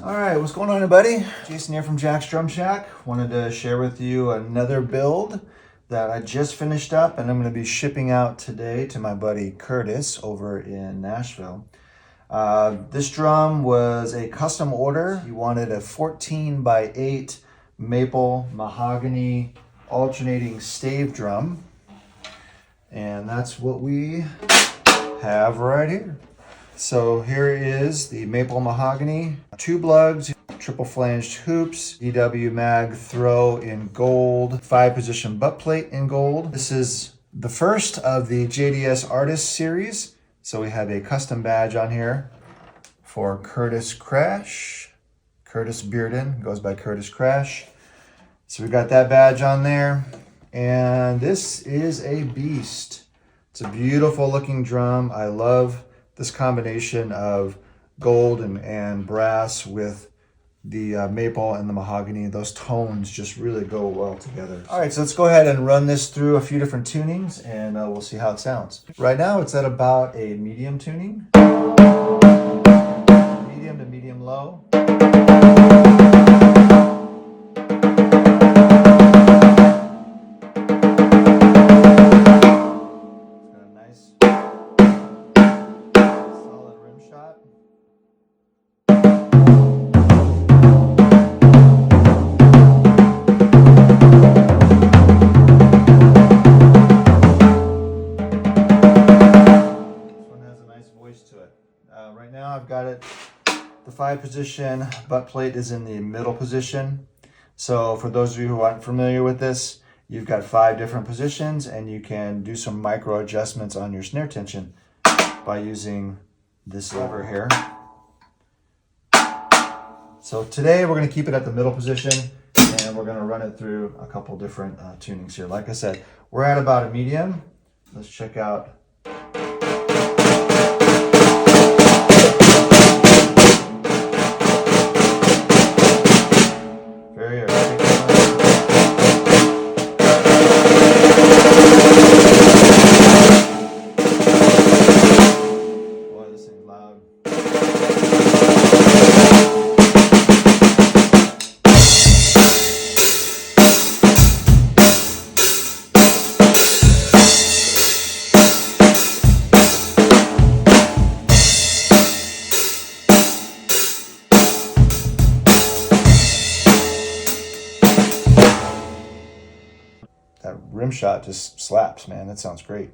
All right, what's going on, everybody? Jason here from Jack's Drum Shack. Wanted to share with you another build that I just finished up and I'm going to be shipping out today to my buddy Curtis over in Nashville. This drum was a custom order. He wanted a 14x8 maple mahogany alternating stave drum, and that's what we have right here. So here is the maple mahogany, tube lugs, triple flanged hoops, DW mag throw in gold, 5-position butt plate in gold. This is the first of the JDS Artist series. So we have a custom badge on here for Curtis Crash. Curtis Bearden goes by Curtis Crash. So we got that badge on there. And this is a beast. It's a beautiful looking drum. I love this combination of gold and brass with the maple and the mahogany. Those tones just really go well together. All right, so let's go ahead and run this through a few different tunings and we'll see how it sounds. Right now it's at about a medium tuning. Medium to medium low. Right now I've got it, the 5-position butt plate is in the middle position. So for those of you who aren't familiar with this, you've got 5 different positions and you can do some micro adjustments on your snare tension by using this lever here. So today we're going to keep it at the middle position and we're going to run it through a couple different tunings here. Like I said, we're at about a medium. Let's check out. That rim shot just slaps, man. That sounds great.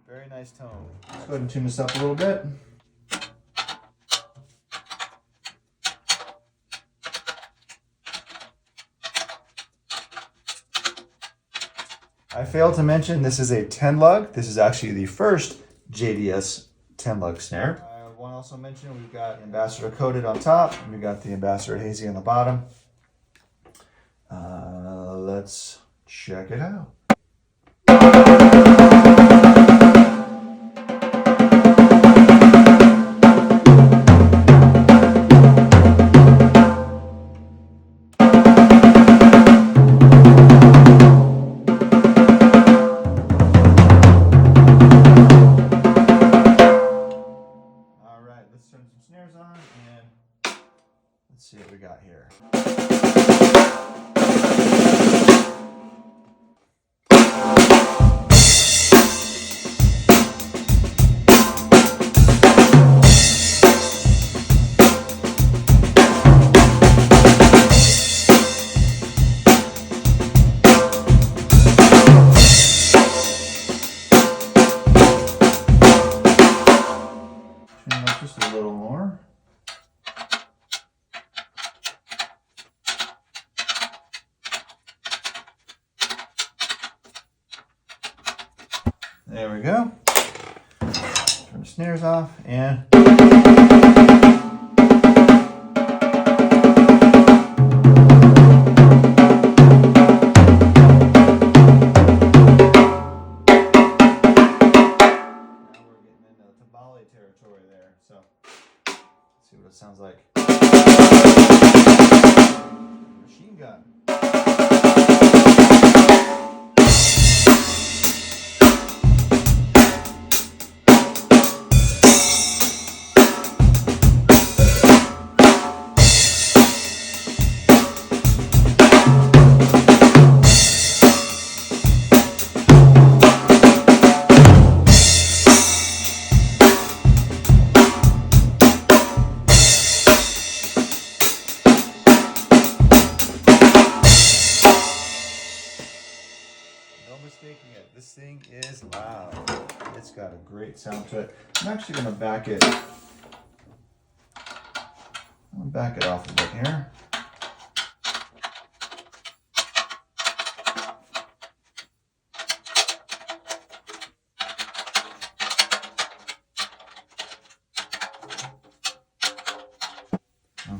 Very nice tone. Let's go ahead and tune this up a little bit. I failed to mention this is a 10 lug. This is actually the first JDS 10 lug snare. I want to also mention we've got Ambassador coated on top and we've got the Ambassador hazy on the bottom. Let's check it out. Let's turn some snares on and let's see what we got here. There we go. Turn the snares off and territory there, so let's see what it sounds like. Machine gun. Mistaking it. This thing is loud. It's got a great sound to it. I'm actually going to back it. I'm going to back it off a bit here.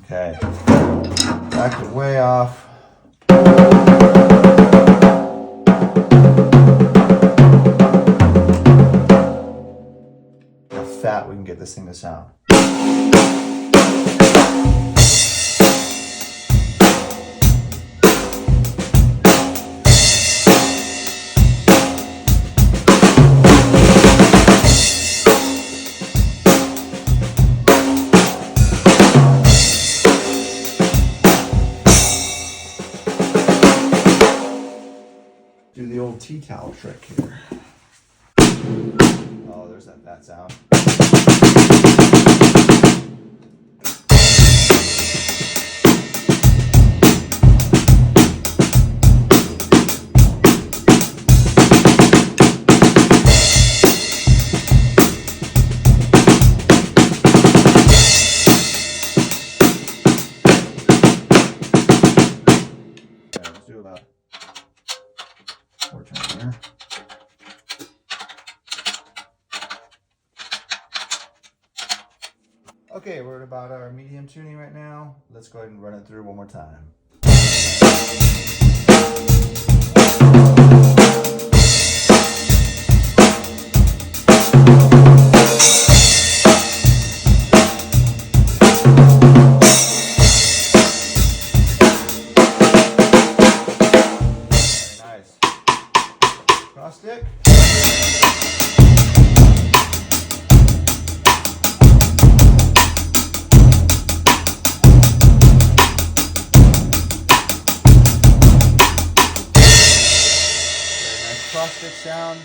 Okay. Back it way off. Fat we can get this thing to sound. Do the old tea towel trick here. Oh, there's that fat sound. Let's do about 4 turns here. Okay, we're at about our medium tuning right now. Let's go ahead and run it through one more time. Very nice. Cross stick. Stick sound.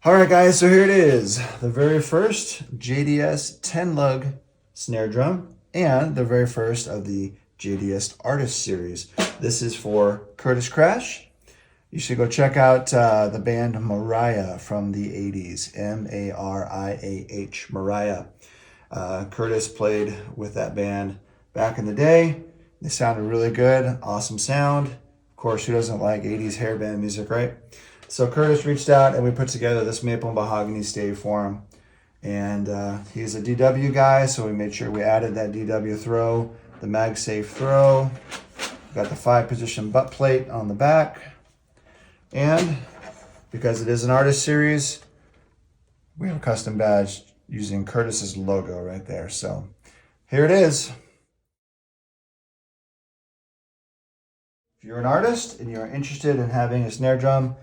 All right, guys, so here it is. The very first JDS 10 lug snare drum and the very first of the JDS Artist series. This is for Curtis Crash. You should go check out the band Mariah from the 80s, M-A-R-I-A-H, Mariah. Curtis played with that band back in the day. They sounded really good, awesome sound. Of course, who doesn't like 80s hair band music, right? So Curtis reached out and we put together this maple and mahogany stave for him. And he's a DW guy, so we made sure we added that DW throw, the MagSafe throw. Got the 5-position butt plate on the back. And because it is an artist series, we have a custom badge using Curtis's logo right there. So here it is. If you're an artist and you're interested in having a snare drum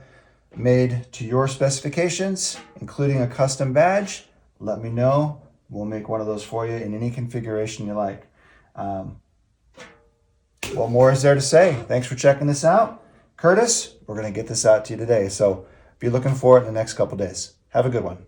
made to your specifications, including a custom badge, let me know. We'll make one of those for you in any configuration you like. What more is there to say? Thanks for checking this out. Curtis, we're going to get this out to you today, so be looking for it in the next couple days. Have a good one.